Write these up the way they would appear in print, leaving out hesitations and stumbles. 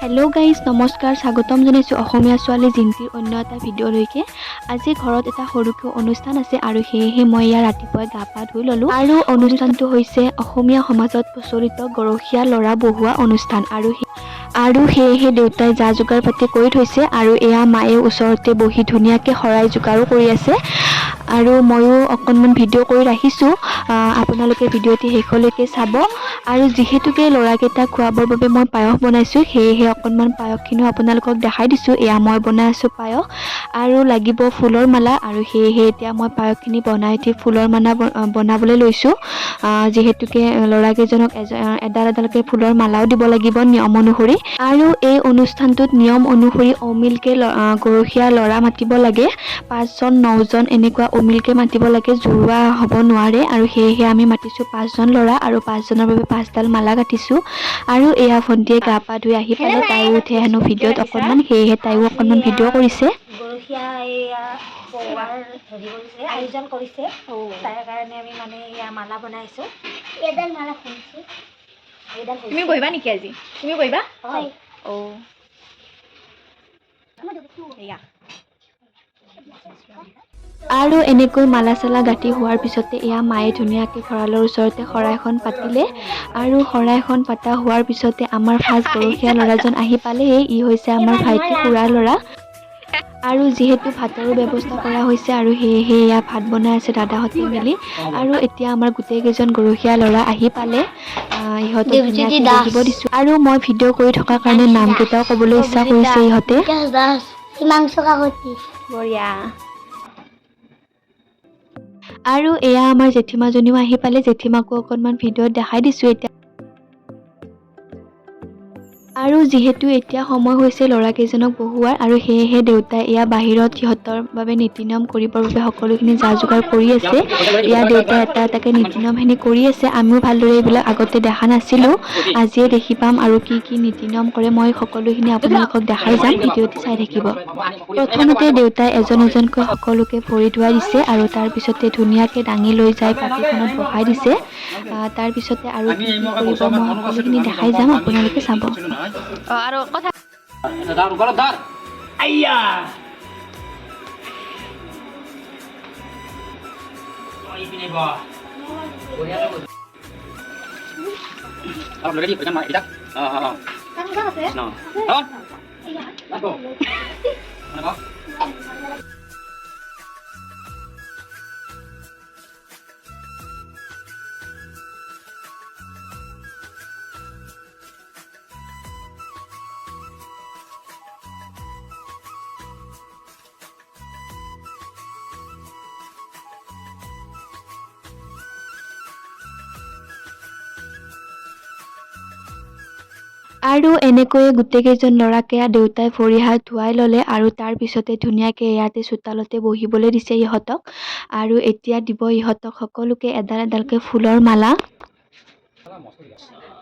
Hello' guys নমস্কাৰ স্বাগতম জনাইছোঁ অসমীয়া ছোৱালী জিন্তিৰ অন্য এটা ভিডিঅ'লৈকে। আজি ঘৰত এটা সৰুকৈ অনুষ্ঠান আছে আৰু সেয়েহে মই ইয়াৰ ৰাতিপুৱাই গা পা ধুই ল'লোঁ আৰু অনুষ্ঠানটো হৈছে অসমীয়া সমাজত প্ৰচলিত গৰখীয়া ল'ৰা বহোৱা অনুষ্ঠান আৰু সেয়েহে দেউতাই যা যোগাৰ পাতি কৰি থৈছে আৰু এয়া মায়ে ওচৰতে বহি ধুনীয়াকৈ শৰাই যোগাৰো কৰি আছে আৰু ময়ো অকণমান ভিডিঅ' কৰি ৰাখিছোঁ। আপোনালোকে ভিডিঅ'টি শেষলৈকে চাব আৰু যিহেতুকে ল'ৰাকেইটাক খোৱাবৰ বাবে মই পায়স বনাইছোঁ সেয়েহে অকণমান পায়সখিনিও আপোনালোকক দেখাই দিছোঁ। এয়া মই বনাই আছোঁ পায়স আৰু লাগিব ফুলৰ মালা আৰু সেয়েহে এতিয়া মই পায়সখিনি বনাই উঠি ফুলৰ মালা বনাবলৈ লৈছোঁ। যিহেতুকে ল'ৰাকেইজনক এডাল এডালকৈ ফুলৰ মালাও দিব লাগিব নিয়ম অনুসৰি আৰু এই অনুষ্ঠানটোত নিয়ম অনুসৰি অমিলকৈ গৰখীয়া ল'ৰা মাতিব লাগে। 5জন 9জন এনেকুৱা অমিলকৈ মাতিব লাগে, জোৰোৱা হ'ব নোৱাৰে আৰু সেয়েহে আমি মাতিছোঁ 5জন ল'ৰা আৰু 5জনৰ বাবে 5ডাল মালা কাটিছোঁ আৰু এয়া ভণ্টিয়ে গা পা ধুই আহি পালে, তাইও উঠে হেনো ভিডিঅ'ত অকণমান, সেয়েহে তাইও অকণমান ভিডিঅ' কৰিছে। গৰখীয়া এয়া বহোৱাৰ হেৰি কৰিছে, আয়োজন কৰিছে। তাৰ কাৰণে আমি মানে এয়া মালা বনাইছোঁ। এডাল মালা খুলিছোঁ। তুমি বহিবা নেকি আজি? তুমি বহিবা? হয়। এয়া আৰু এনেকৈ মালা চালা গাঁঠি হোৱাৰ পিছতে এয়া মায়ে ধুনীয়াকৈ ভঁৰালৰ ওচৰতে শৰাইখন পাতিলে আৰু শৰাইখন পতা হোৱাৰ পিছতে আমাৰ ফাৰ্ষ্ট গৰখীয়া ল'ৰাজন আহি পালেহি। ই হৈছে আমাৰ ভাইটি খুৰাৰ ল'ৰা আৰু যিহেতু ভাতৰো ব্যৱস্থা কৰা হৈছে আৰু সেয়েহে এয়া ভাত বনাই আছে দাদাহঁতে মিলি আৰু এতিয়া আমাৰ গোটেইকেইজন গৰখীয়া ল'ৰা আহি পালে। ইহঁতক ধুনীয়াকৈ বহিব দিছোঁ আৰু মই ভিডিঅ' কৰি থকাৰ কাৰণে নামকেইটাও ক'বলৈ ইচ্ছা কৰিছে ইহঁতে। বঢ়িয়া। আৰু এয়া আমাৰ জেঠীমাজনীও আহি পালে, জেঠীমাকো অকণমান ভিডিঅ'ত দেখাই দিছোঁ এতিয়া। আৰু যিহেতু এতিয়া সময় হৈছে ল'ৰাকেইজনক বহোৱাৰ আৰু সেয়েহে দেউতাই এয়া বাহিৰত সিহঁতৰ বাবে নীতি নিয়ম কৰিবৰ বাবে সকলোখিনি যা যোগাৰ কৰি আছে। এয়া দেউতাই এটা এটাকৈ নীতি নিয়মখিনি কৰি আছে। আমিও ভালদৰে এইবিলাক আগতে দেখা নাছিলোঁ, আজিয়ে দেখি পাম আৰু কি কি নীতি নিয়ম কৰে মই সকলোখিনি আপোনালোকক দেখাই যাম, ভিডিঅ'টি চাই থাকিব। প্ৰথমতে দেউতাই এজন এজনকৈ সকলোকে ভৰি ধুৱাই দিছে আৰু তাৰপিছতে ধুনীয়াকৈ দাঙি লৈ যাই পাটিখনত বহাই দিছে। তাৰপিছতে আৰু কি কি কৰিব মই সকলোখিনি দেখাই যাম, আপোনালোকে চাব। আৰু কথা আৰু এনেকৈয়ে গোটেইকেইজন ল'ৰাকে দেউতাই ভৰি হাত ধুৱাই ল'লে আৰু তাৰপিছতে ধুনীয়াকৈ ইয়াতে চোতালতে বহিবলৈ দিছে ইহঁতক আৰু এতিয়া দিব ইহঁতক সকলোকে এডাল এডালকৈ ফুলৰ মালা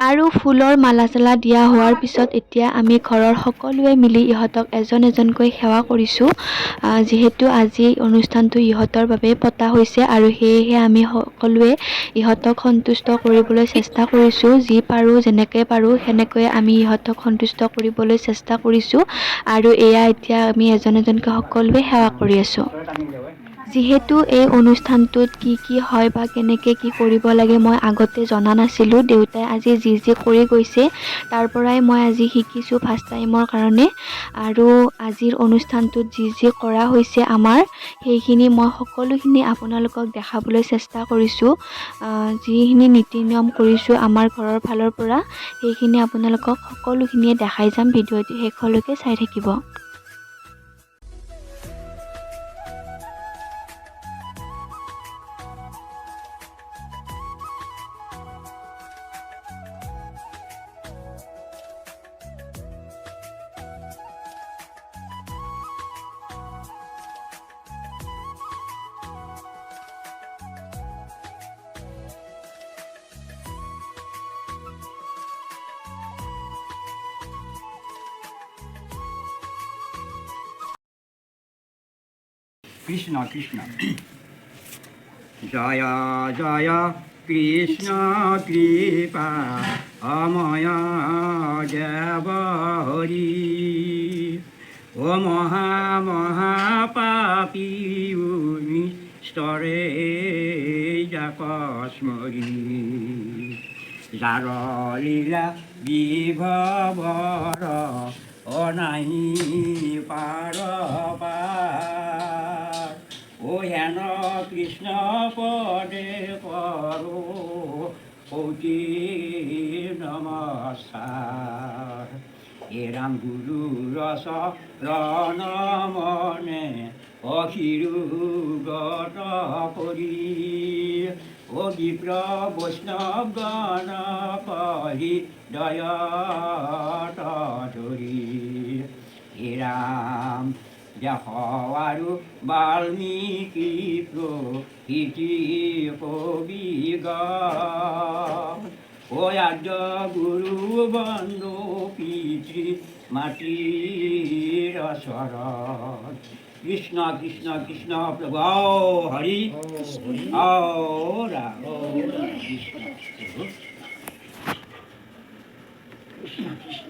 আৰু ফুলৰ মালা চালা দিয়া হোৱাৰ পিছত এতিয়া আমি ঘৰৰ সকলোৱে মিলি ইহঁতক এজন এজনকৈ সেৱা কৰিছোঁ। যিহেতু আজি অনুষ্ঠানটো ইহঁতৰ বাবে পতা হৈছে আৰু সেয়েহে আমি সকলোৱে ইহঁতক সন্তুষ্ট কৰিবলৈ চেষ্টা কৰিছোঁ। যি পাৰোঁ যেনেকৈ পাৰোঁ সেনেকৈ আমি ইহঁতক সন্তুষ্ট কৰিবলৈ চেষ্টা কৰিছোঁ আৰু এয়া এতিয়া আমি এজন এজনকৈ সকলোৱে সেৱা কৰি আছোঁ। যিহেতু এই অনুষ্ঠানটোত কি কি হয় বা কেনেকৈ কি কৰিব লাগে মই আগতে জনা নাছিলোঁ, দেউতাই আজি যি যি কৰি গৈছে তাৰ পৰাই মই আজি শিকিছোঁ ফাৰ্ষ্ট টাইমৰ কাৰণে আৰু আজিৰ অনুষ্ঠানটোত যি যি কৰা হৈছে আমাৰ সেইখিনি মই সকলোখিনি আপোনালোকক দেখাবলৈ চেষ্টা কৰিছোঁ। যিখিনি নীতি নিয়ম কৰিছোঁ আমাৰ ঘৰৰ ফালৰ পৰা সেইখিনি আপোনালোকক সকলোখিনিয়ে দেখাই যাম, ভিডিঅ'টি শেষলৈকে চাই থাকিব। Krishna Krishna Jaya Jaya Krishna Kripa Amay দেৱ হৰি ও মহাপাপী স্তৰে জাকস্মৰি যাৰ লীলা বিভৱৰ অনাহি পাৰ ও হেন কৃষ্ণ পদে কৰো কৌটি নমস্কাৰ হে ৰাম গুৰু ৰস ৰণমনে অহিৰুগত কৰি ও বিপ্ৰ বৈষ্ণৱ গণ পৰি দয়ত ধৰি হে ৰাম দেখ আৰু বাল্মীকি প্ৰকৃতি কবিগ ও আদ্য গুৰু বন্ধু পিতৃ মাতৃৰ চৰণ কৃষ্ণ কৃষ্ণ কৃষ্ণ প্ৰভু হৰি ৰাম কৃষ্ণ কৃষ্ণ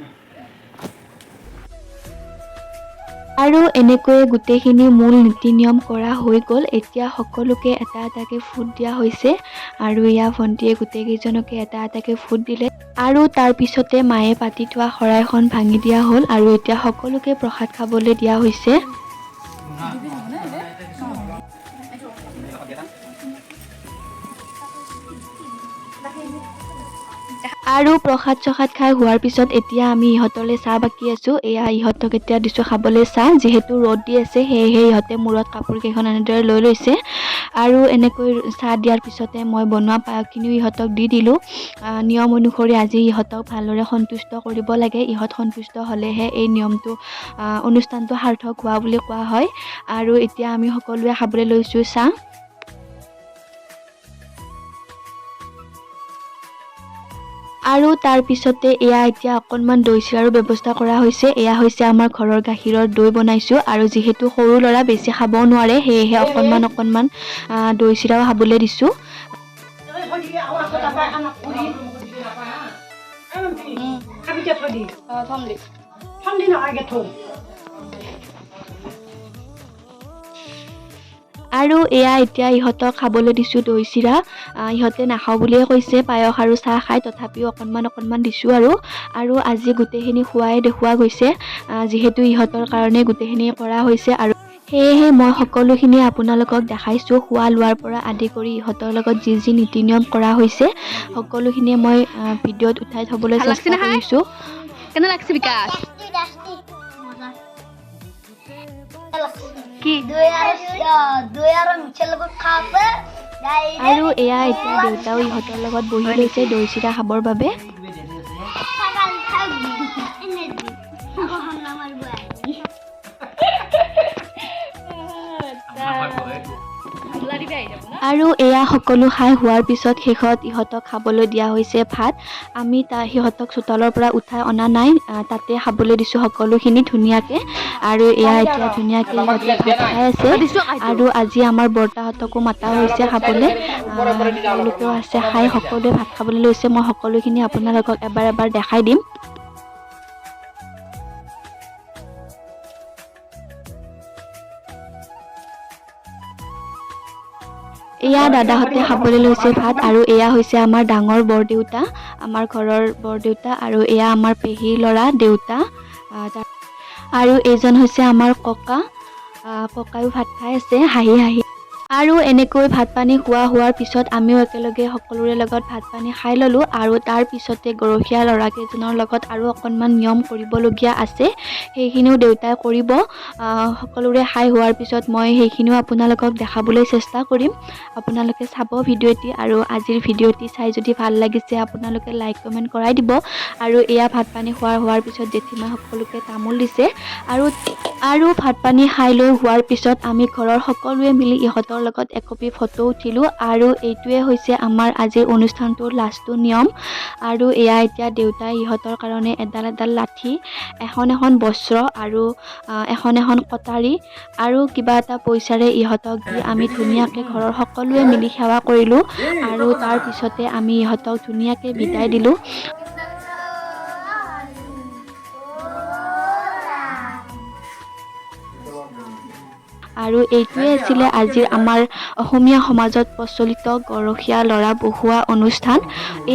আৰু এনেকৈয়ে গোটেইখিনি মূল নীতি নিয়ম কৰা হৈ গ'ল। এতিয়া সকলোকে এটা এটাকে ফুট দিয়া হৈছে আৰু এয়া ভণ্টিয়ে গোটেইকেইজনকে এটা এটাকে ফুট দিলে আৰু তাৰ পিছতে মায়ে পাতি থোৱা শৰাইখন ভাঙি দিয়া হ'ল আৰু এতিয়া সকলোকে প্ৰসাদ খাবলৈ দিয়া হৈছে। আৰু প্ৰসাদ চসাদ খাই হোৱাৰ পিছত এতিয়া আমি ইহঁতলৈ চাহ বাকি আছোঁ। এয়া ইহঁতক এতিয়া দিছোঁ খাবলৈ চাহ, যিহেতু ৰ'দ দি আছে সেয়েহে ইহঁতে মূৰত কাপোৰ কেইখন এনেদৰে লৈ লৈছে আৰু এনেকৈ চাহ দিয়াৰ পিছতে মই বনোৱা পায়সখিনিও ইহঁতক দি দিলোঁ। নিয়ম অনুসৰি আজি ইহঁতক ভালদৰে সন্তুষ্ট কৰিব লাগে, ইহঁত সন্তুষ্ট হ'লেহে এই নিয়মটো অনুষ্ঠানটো সাৰ্থক হোৱা বুলি কোৱা হয়। আৰু এতিয়া আমি সকলোৱে খাবলৈ লৈছোঁ চাহ। আৰু তাৰ পিছতে এয়া এতিয়া অকণমান দৈ চিৰাৰো ব্যৱস্থা কৰা হৈছে। এয়া হৈছে আমাৰ ঘৰৰ গাখীৰৰ দৈ বনাইছোঁ আৰু যিহেতু সৰু ল'ৰা বেছি খাবও নোৱাৰে সেয়েহে অকণমান দৈ চিৰাও খাবলৈ দিছোঁ। আৰু এয়া এতিয়া ইহঁতক খাবলৈ দিছোঁ দৈ চিৰা। ইহঁতে নাখাওঁ বুলিয়ে কৈছে, পায়স আৰু চাহ খাই, তথাপিও অকণমান দিছোঁ আৰু আজি গোটেইখিনি খোৱাই দেখুওৱা গৈছে, যিহেতু ইহঁতৰ কাৰণে গোটেইখিনি কৰা হৈছে আৰু সেয়েহে মই সকলোখিনি আপোনালোকক দেখাইছোঁ। খোৱা লোৱাৰ পৰা আদি কৰি ইহঁতৰ লগত যি যি নীতি নিয়ম কৰা হৈছে সকলোখিনিয়ে মই ভিডিঅ'ত উঠাই থ'বলৈ চেষ্টা কৰিছোঁ। কেনে লাগছে বিকাশ? কি আৰু এয়া এতিয়া দেউতাও ইহঁতৰ লগত বহি লৈছে দৈ চিৰা খাবৰ বাবে। আৰু এয়া সকলো খাই হোৱাৰ পিছত শেষত ইহঁতক খাবলৈ দিয়া হৈছে ভাত। আমি সিহঁতক চোতালৰ পৰা উঠাই অনা নাই, তাতে খাবলৈ দিছোঁ সকলোখিনি ধুনীয়াকৈ। আৰু এয়া এতিয়া ধুনীয়াকৈ ইহঁতে ভাত খাই আছে আৰু আজি আমাৰ বৰ্তাহঁতকো মাতা হৈছে খাবলৈ, তেওঁলোকেও আছে খাই, সকলোৱে ভাত খাবলৈ লৈছে। মই সকলোখিনি আপোনালোকক এবাৰ দেখাই দিম। এয়া দাদাহঁতে খাবলৈ লৈছে ভাত আৰু এয়া হৈছে আমাৰ ডাঙৰ বৰদেউতা, আমাৰ ঘৰৰ বৰদেউতা, আৰু এয়া আমাৰ পেহীৰ ল'ৰা দেউতা, আৰু এইজন হৈছে আমাৰ ককা, ককায়ো ভাত খাই আছে হাঁহি হাঁহি। আৰু এনেকৈ ভাত পানী হোৱাৰ পিছত আমিও একেলগে সকলোৰে লগত ভাত পানী খাই ল'লোঁ আৰু তাৰ পিছতে গৰখীয়া ল'ৰাকেইজনৰ লগত আৰু অকণমান নিয়ম কৰিবলগীয়া আছে, সেইখিনিও দেউতাই কৰিব। সকলোৰে খাই হোৱাৰ পিছত মই সেইখিনিও আপোনালোকক দেখাবলৈ চেষ্টা কৰিম। আপোনালোকে চাব ভিডিঅ'টি, আৰু আজিৰ ভিডিঅ'টি চাই যদি ভাল লাগিছে আপোনালোকে লাইক কমেণ্ট কৰাই দিব। আৰু এয়া ভাত পানী হোৱাৰ পিছত জেঠীমাই সকলোকে তামোল দিছে আৰু ভাত পানী খাই লৈ হোৱাৰ পিছত আমি ঘৰৰ সকলোৱে মিলি ইহঁতৰ লগত একপি ফটো উঠিলোঁ। আৰু এইটোৱে হৈছে আমাৰ আজিৰ অনুষ্ঠানটোৰ লাষ্টটো নিয়ম। আৰু এয়া এতিয়া দেউতাই ইহঁতৰ কাৰণে এডাল লাঠি, এখন বস্ত্ৰ আৰু এখন কটাৰী আৰু কিবা এটা পইচাৰে ইহঁতক দি আমি ধুনীয়াকৈ ঘৰৰ সকলোৱে মিলি সেৱা কৰিলোঁ আৰু তাৰ পিছতে আমি ইহঁতক ধুনীয়াকৈ বিদায় দিলোঁ। আৰু এইটোৱে আছিলে আজিৰ আমাৰ অসমীয়া সমাজত প্ৰচলিত গৰখীয়া ল'ৰা বহোৱা অনুষ্ঠান।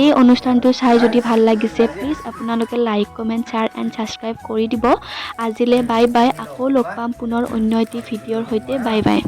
এই অনুষ্ঠানটো চাই যদি ভাল লাগিছে প্লিজ আপোনালোকে like comment share and subscribe কৰি দিব। আজিলৈ বাই বাই, আকৌ লগ পাম পুনৰ অন্য এটি ভিডিঅ'ৰ সৈতে। Bye bye.